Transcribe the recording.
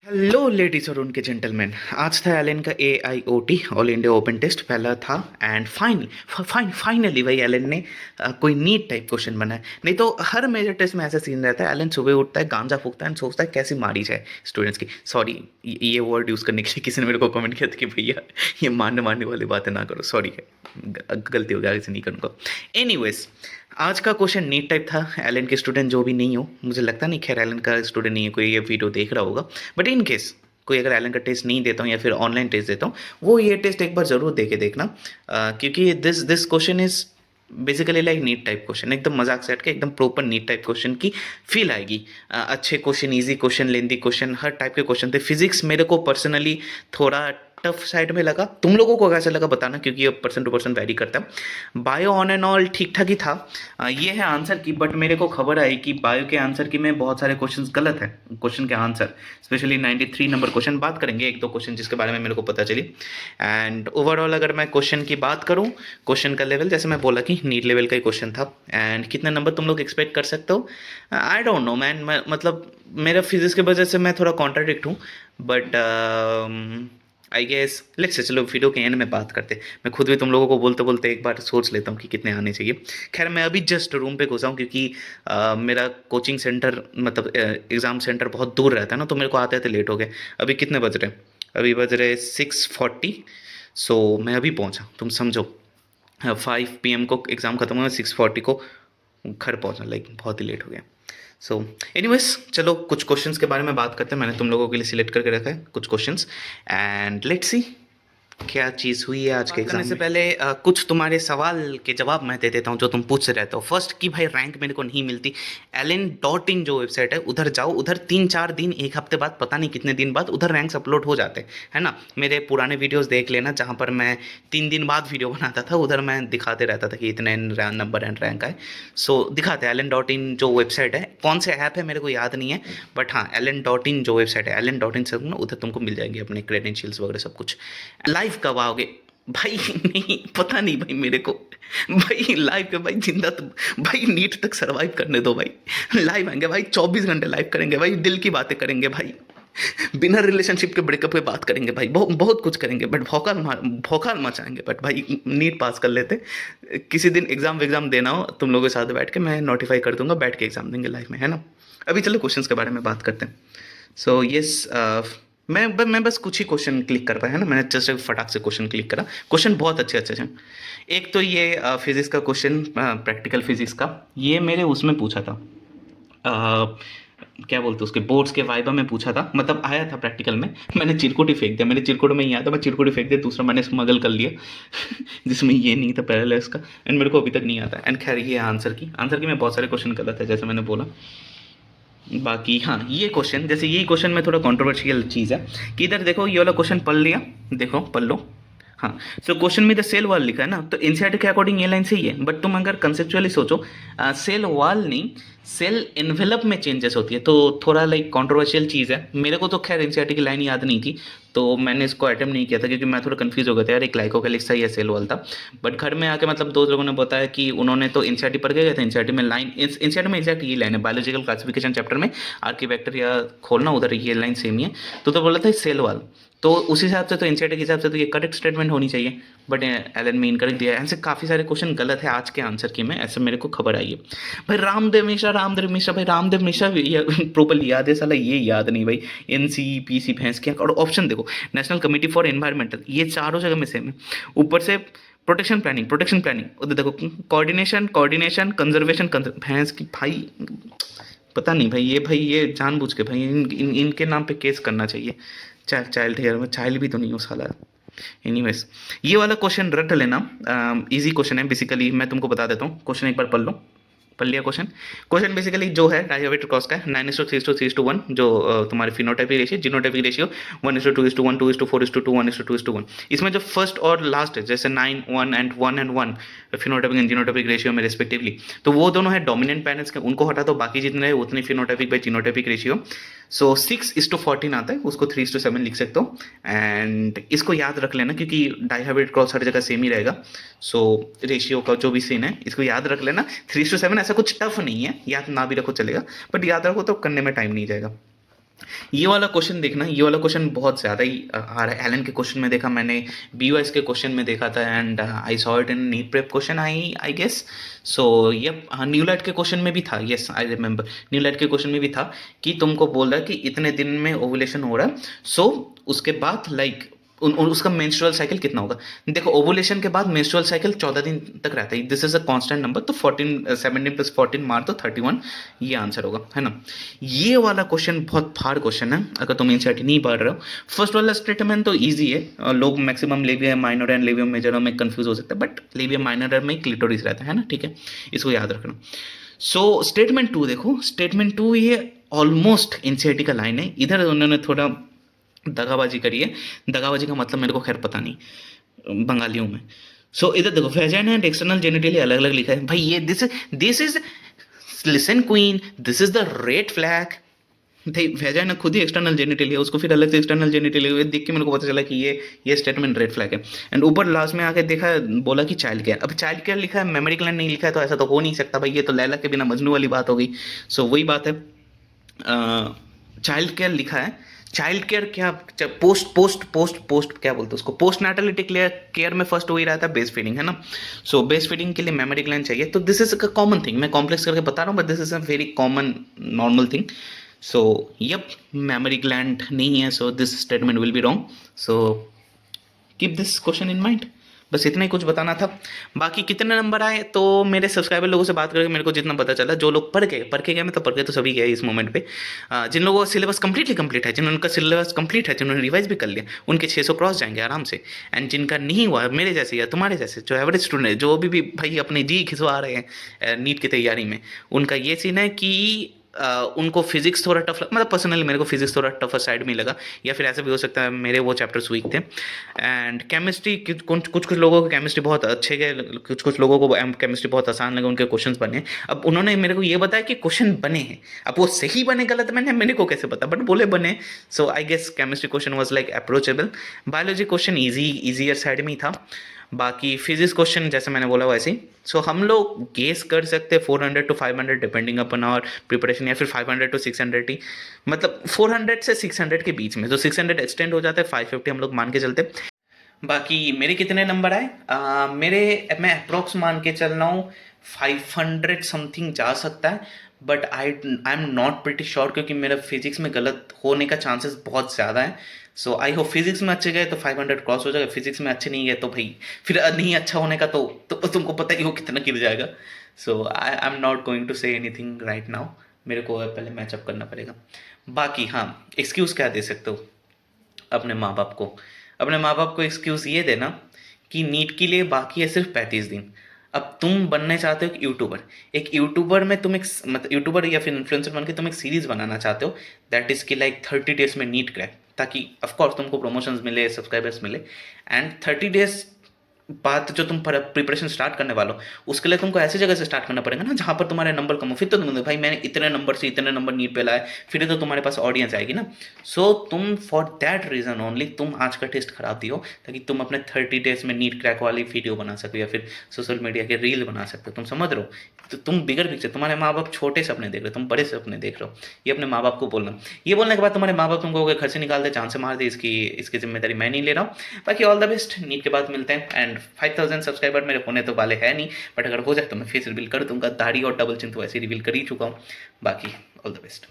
Hello ladies और उनके gentleman. आज था एलन का AIOT all India open test पहला था। एंड फाइनली भाई एलन ने कोई नीट टाइप क्वेश्चन बनाया। नहीं तो हर मेजर टेस्ट में ऐसा सीन रहता है, एलन सुबह उठता है, गांजा फूकता है, सोचता है कैसे मारी जाए स्टूडेंट्स की। सॉरी, ये वर्ड यूज़ करने के लिए किसी ने मेरे को कमेंट किया था कि भैया ये मारने मारने वाली बातें ना करो। सॉरी है, गलती हो गया, आगे से नहीं करूँगा। एनीवेज, आज का क्वेश्चन नीट टाइप था। एलन के स्टूडेंट जो भी नहीं हो, मुझे लगता नहीं, खैर एलन का स्टूडेंट नहीं है कोई ये वीडियो देख रहा होगा, बट इन केस कोई अगर एलन का टेस्ट नहीं देता हूँ या फिर ऑनलाइन टेस्ट देता हूँ, वो ये टेस्ट एक बार ज़रूर दे के देखना। क्योंकि this question is basically like NEET type question, एकदम मजाक से हट के एकदम प्रॉपर नीट टाइप क्वेश्चन की फील आएगी। अच्छे question, easy question, lengthy question, हर टाइप के क्वेश्चन थे। फिजिक्स मेरे को पर्सनली थोड़ा टफ साइड में लगा, तुम लोगों को कैसा लगा बताना, क्योंकि ये पर्सन टू पर्सन वैरी करता है। बायो ऑन एंड ऑल ठीक ठाक ही था। ये है आंसर की, बट मेरे को खबर आई कि बायो के आंसर की में बहुत सारे क्वेश्चंस गलत है, क्वेश्चन के आंसर स्पेशली 93 नंबर क्वेश्चन। बात करेंगे एक दो क्वेश्चन जिसके बारे में मेरे को पता चली। एंड ओवरऑल अगर मैं क्वेश्चन की बात करूँ, क्वेश्चन का लेवल जैसे मैं बोला कि नीट लेवल का ही क्वेश्चन था। एंड कितने नंबर तुम लोग एक्सपेक्ट कर सकते हो, आई डोंट नो मैन। मतलब मेरा फिजिक्स की वजह से मैं थोड़ा कॉन्ट्राडिक्ट हूँ, बट आई गेस लेट्स, चलो वीडियो के एंड में बात करते। मैं खुद भी तुम लोगों को बोलते बोलते एक बार सोच लेता हूँ कि कितने आने चाहिए। खैर मैं अभी जस्ट रूम पे घुसा हूँ, क्योंकि मेरा कोचिंग सेंटर मतलब एग्ज़ाम सेंटर बहुत दूर रहता है ना, तो मेरे को आते आते लेट हो गए। अभी कितने बज रहे हैं? अभी बज रहे 6:40। सो मैं अभी पहुँचा, तुम समझो 5 PM को एग्ज़ाम ख़त्म हुआ, 6:40 को घर पहुँचा, लाइक बहुत ही लेट हो गया। सो एनीवेज, चलो कुछ क्वेश्चंस के बारे में बात करते हैं। मैंने तुम लोगों के लिए सिलेक्ट करके रखा है कुछ क्वेश्चंस, एंड लेट्स सी क्या चीज़ हुई है आज के एग्जाम से पहले कुछ तुम्हारे सवाल के जवाब मैं दे देता हूँ जो तुम पूछ रहते हो। फर्स्ट कि भाई रैंक मेरे को नहीं मिलती। allen.in जो वेबसाइट है उधर जाओ, उधर 3-4 दिन, एक हफ्ते बाद, पता नहीं कितने दिन बाद उधर रैंक्स अपलोड हो जाते हैं, है ना। मेरे पुराने वीडियोस देख लेना, जहाँ पर मैं 3 दिन बाद वीडियो बनाता था, उधर मैं दिखाते रहता था कि इतने नंबर एंड रैंक आए। सो दिखाते हैं allen.in जो वेबसाइट है। कौन से ऐप है मेरे को याद नहीं है, बट हाँ allen.in जो वेबसाइट है, allen.in से ना उधर तुमको मिल जाएंगे अपने क्रेडेंशियल्स वगैरह सब कुछ। लाइव कब आओगे भाई? नहीं पता नहीं भाई मेरे को, भाई लाइव के भाई जिंदा तो, भाई नीट तक सरवाइव करने दो भाई। लाइव आएंगे भाई, 24 घंटे लाइव करेंगे भाई, दिल की बातें करेंगे भाई, बिना रिलेशनशिप के ब्रेकअप पे बात करेंगे भाई, बहुत कुछ करेंगे, बट भौकाल मचाएंगे। बट भाई नीट पास कर लेते। किसी दिन एग्जाम देना हो तुम लोगों के साथ बैठ के, मैं नोटिफाई कर दूंगा, बैठ के एग्जाम देंगे लाइव में, है ना। अभी चलो क्वेश्चंस के बारे में बात करते हैं। सो यस, मैं बस कुछ ही क्वेश्चन क्लिक कर पाया, है ना। मैंने जस्ट फटाक से क्वेश्चन क्लिक करा। क्वेश्चन बहुत अच्छे अच्छे हैं। एक तो ये फिजिक्स का क्वेश्चन, प्रैक्टिकल फिजिक्स का, ये मेरे उसमें पूछा था, क्या बोलते उसके बोर्ड्स के वाइबा में पूछा था, मतलब आया था प्रैक्टिकल में। मैंने चिरकुट ही फेंक दिया, मेरे चिरकुट में ही आया था, मैं चिरकुट ही फेंक दिया। दूसरा मैंने स्मगल कर लिया जिसमें ये नहीं था पैरेलल्स का, एंड मेरे को अभी तक नहीं आता। एंड खैर ये आंसर की में बहुत सारे क्वेश्चन गलत है जैसे मैंने बोला। बाकी हाँ, ये क्वेश्चन, जैसे यही क्वेश्चन में थोड़ा कंट्रोवर्शियल चीज़ है कि इधर देखो, ये वाला क्वेश्चन पढ़ लिया, देखो पढ़ लो। हाँ, सो क्वेश्चन में द सेल वॉल लिखा है ना, तो एनसीईआरटी के अकॉर्डिंग ये लाइन सही है, बट तुम अगर कंसेप्चुअली सोचो, सेल वॉल नहीं, सेल एनवेलप में चेंजेस होती है, तो थोड़ा लाइक कंट्रोवर्शियल चीज़ है। मेरे को तो खैर एनसीईआरटी की लाइन याद नहीं थी, तो मैंने इसको अटेम्प्ट नहीं किया था, क्योंकि मैं थोड़ा कंफ्यूज हो गया था यार, एक ग्लाइकोकैलिक्स था या सेल वॉल था। बट घर में आके मतलब दो लोगों ने बताया कि उन्होंने तो एनसीईआरटी पढ़ के गए थे, एनसीईआरटी में लाइन, एनसीईआरटी में एग्जैक्ट ये लाइन है, बायोलॉजिकल क्लासिफिकेशन चैप्टर में आर्किबैक्टीरिया खोलना, उधर ये लाइन सेम ही है। तो बोला था सेल वॉल, तो उस हिसाब से तो एनसीईआरटी के हिसाब से तो ये करेक्ट स्टेटमेंट होनी चाहिए, बट एलन में इनकरेक्ट दिया है। ऐसे काफ़ी सारे क्वेश्चन गलत है आज के आंसर की में, ऐसे मेरे को खबर आई है। भाई रामदेव मिश्रा भाई रामदेव मिश्रा प्रॉपरली याद है, साला ये याद नहीं भाई। NCPC भैंस क्या, और ऑप्शन देखो, नेशनल कमेटी फॉर एनवायरमेंटल, ये चारों जगह में सेम है। ऊपर से प्रोटेक्शन प्लानिंग, उधर देखो कोऑर्डिनेशन कंजर्वेशन, भैंस की भाई, पता नहीं भाई ये जानबूझ के भाई इनके नाम पे केस करना चाहिए। चाइल्ड हेयर में चाइल्ड भी तो नहीं हो साला। एनीवेज, ये वाला क्वेश्चन रट लेना, इजी क्वेश्चन है बेसिकली। मैं तुमको बता देता हूँ, क्वेश्चन एक बार पढ़ लिया क्वेश्चन बेसिकली जो है डायहेड्रल क्रॉस का है, 9:3:3:1, जो तुम्हारे फिनोटाइपिक रेशियो, जीनोटाइपिक रेशियो 1:2:1, 2:4:2, 1:2:1। इसमें जो फर्स्ट और लास्ट है, जैसे 9, 1 and 1 phenotypic and genotypic ratio में रिस्पेक्टिवली, तो वो दोनों है डोमिनेंट पेरेंट्स के, उनको हटा दो, बाकी जितने हैं उतने फिनोटाइपिक बाई जीनोटाइपिक रेशियो। सो 6:14 आता है, उसको 3:7 लिख सकते हो। एंड इसको याद रख लेना, क्योंकि डायहेड्रल क्रॉस हर जगह सेम ही रहेगा। सो रेशियो का जो भी सीन है इसको याद रख लेना, 3:7। ऐसा कुछ टफ नहीं है, याद ना भी रखो चलेगा, बट याद रखो तो करने में टाइम नहीं जाएगा। ये वाला क्वेश्चन देखना, ये वाला क्वेश्चन बहुत ज़्यादा ही आ रहा है। एलन के क्वेश्चन में देखा मैंने, बीवाईएस के क्वेश्चन में देखा था, and I saw it in NEET prep question, I guess. So yep, हाँ, न्यूलाइट के क्वेश्चन में भी था, यस आई रिमेंबर, न्यूलाइट के क्वेश्चन में भी था कि तुमको बोल रहा है कि इतने दिन में ओवुलेशन हो रहा है, सो उसके बाद लाइक उसका मेंस्ट्रुअल साइकिल कितना होगा। देखो ओवुलेशन के बाद मेंस्ट्रुअल साइकिल 14 दिन तक रहता है, this is a constant number, तो 14 17 प्लस 14 मार तो 31, ये आंसर होगा, है ना। ये वाला क्वेश्चन बहुत फाड़ क्वेश्चन है अगर तुम एनसीईआरटी नहीं पढ़ रहे हो। फर्स्ट वाला स्टेटमेंट तो ईजी है, लोग maximum labium minor and labium major में कंफ्यूज हो सकते हैं, बट लेबियम माइनर में क्लिटोरिस रहता है ना, ठीक है, इसको याद रखना। सो स्टेटमेंट टू देखो, स्टेटमेंट टू ये ऑलमोस्ट एनसीईआरटी का लाइन है, इधर उन्होंने थोड़ा दगाबाजी करी है। दगाबाजी का मतलब मेरे को खैर पता नहीं बंगालियों में। सो इधर देखो, वेजाइना एंड एक्सटर्नल जेनिटली अलग अलग लिखा है भाई, ये this is listen queen, this is the red flag. भाई वेजाइना खुद ही एक्सटर्नल जेनिटली है, उसको फिर अलग से एक्सटर्नल जेनिटली देख के मेरे को पता चला कि ये स्टेटमेंट रेड फ्लैग है। एंड ऊपर लास्ट में आके देखा, बोला कि चाइल्ड केयर, अब चाइल्ड केयर लिखा है, मेमोरी ग्लैंड नहीं लिखा है, तो ऐसा तो हो नहीं सकता भाई, ये तो लैला के बिना मजनू वाली बात हो गई। सो वही बात है, चाइल्ड केयर लिखा है। चाइल्ड केयर क्या, पोस्ट पोस्ट पोस्ट पोस्ट क्या बोलते हैं उसको, पोस्ट नाटलिटी केयर में फर्स्ट वही रहता है बेस फीडिंग, है ना। सो बेस फीडिंग के लिए मेमोरी ग्लैंड चाहिए, तो this is a common thing, मैं कॉम्प्लेक्स करके बता रहा हूँ, but this is a very common normal thing. So yep, mammary gland नहीं है, so this statement will be wrong. So keep this question in mind, बस इतना ही कुछ बताना था। बाकी कितने नंबर आए, तो मेरे सब्सक्राइबर लोगों से बात करके मेरे को जितना पता चला, जो लोग पढ़ के गए, मैं तो पढ़ के तो सभी गए इस मोमेंट पे। जिन लोगों का सिलेबस कंप्लीटली कंप्लीट है, जिनका सिलेबस कंप्लीट है, जिन्होंने रिवाइज भी कर लिया, उनके 600 क्रॉस जाएंगे आराम से। एंड जिनका नहीं हुआ, मेरे जैसे या तुम्हारे जैसे जो एवरेज स्टूडेंट है, जो भी भाई अपने जी खिंचवा रहे हैं नीट की तैयारी में, उनका ये सीन है कि उनको फिजिक्स थोड़ा टफ मतलब पर्सनली मेरे को फिजिक्स थोड़ा टफर साइड में लगा, या फिर ऐसा भी हो सकता है मेरे वो चैप्टर्स वीक थे। एंड केमिस्ट्री कुछ कुछ लोगों को केमिस्ट्री बहुत अच्छे गए, कुछ कुछ लोगों को केमिस्ट्री बहुत आसान लगे, उनके क्वेश्चंस बने। अब उन्होंने मेरे को ये बताया कि क्वेश्चन बने हैं, अब वो सही बने गलत बने मेरे को कैसे पता, बट बोले बने। So I guess chemistry question was like approachable. Biology question easier side में ही था। बाकी फिजिक्स क्वेश्चन जैसे मैंने बोला वैसे ही। सो हम लोग गेस कर सकते हैं 400 to 500 depending upon our preparation, या फिर 500 to 600 ही, मतलब 400 से 600 के बीच में, तो 600 एक्सटेंड हो जाता है, 550 हम लोग मान के चलते। बाकी मेरे कितने नंबर आए, मैं अप्रोक्स मान के चल रहा हूँ 500 समथिंग जा सकता है, but I am not pretty sure, क्योंकि मेरा फिजिक्स में गलत होने का चांसेस बहुत ज़्यादा है। सो आई होप फिजिक्स में अच्छे गए तो 500 क्रॉस हो जाएगा, फिजिक्स में अच्छे नहीं गए तो भाई फिर नहीं अच्छा होने का तो तुमको पता ही हो कितना गिर जाएगा। So I am not going to say anything right now, मेरे को पहले मैचअप करना पड़ेगा। बाकी हाँ, एक्सक्यूज़ क्या दे सकते हो अपने माँ बाप को, अपने माँ बाप को एक्सक्यूज़ ये देना कि नीट के लिए बाकी है सिर्फ 35 दिन। अब तुम बनने चाहते हो एक यूट्यूबर में तुम एक मतलब यूट्यूबर या फिर इन्फ्लुएंसर बन के तुम एक सीरीज़ बनाना चाहते हो, दैट इज़ कि लाइक 30 डेज में नीट क्रैक, ताकि ऑफकोर्स तुमको प्रमोशंस मिले, सब्सक्राइबर्स मिले। एंड 30 डेज बात जो तुम प्रिपरेशन स्टार्ट करने वाले हो, उसके लिए तुमको ऐसी जगह से स्टार्ट करना पड़ेगा ना जहाँ पर तुम्हारे नंबर कम हो, फिर तो तुम भाई मैंने इतने नंबर से इतने नंबर नीट पे लाए, फिर तो तुम्हारे पास ऑडियंस आएगी ना। सो तुम फॉर दैट रीज़न ओनली तुम आज का टेस्ट खराब दियो, ताकि तुम अपने 30 डेज में नीट क्रैक वाली वीडियो बना सको, या फिर सोशल मीडिया के रील बना सकते हो, तुम समझ रहे हो। तो तुम बिगर पिक्चर, तुम्हारे माँ बाप छोटे सपने देख रहे हो, तुम बड़े सपने देख रहे हो, ये अपने माँ बाप को बोलना। ये बोलने के बाद तुम्हारे माँ बाप तुमको घर से निकाल दे, जान से मार दे, इसकी जिम्मेदारी मैं नहीं ले रहा हूँ। बाकी ऑल द बेस्ट, नीट के बाद मिलते हैं। एंड 5000 सब्सक्राइबर मेरे होने तो वाले हैं नहीं, बट अगर हो जाए तो मैं फेस रिवील कर दूंगा, दाढ़ी और डबल चिन तो वैसे रिवील कर ही चुका हूँ। बाकी ऑल द बेस्ट।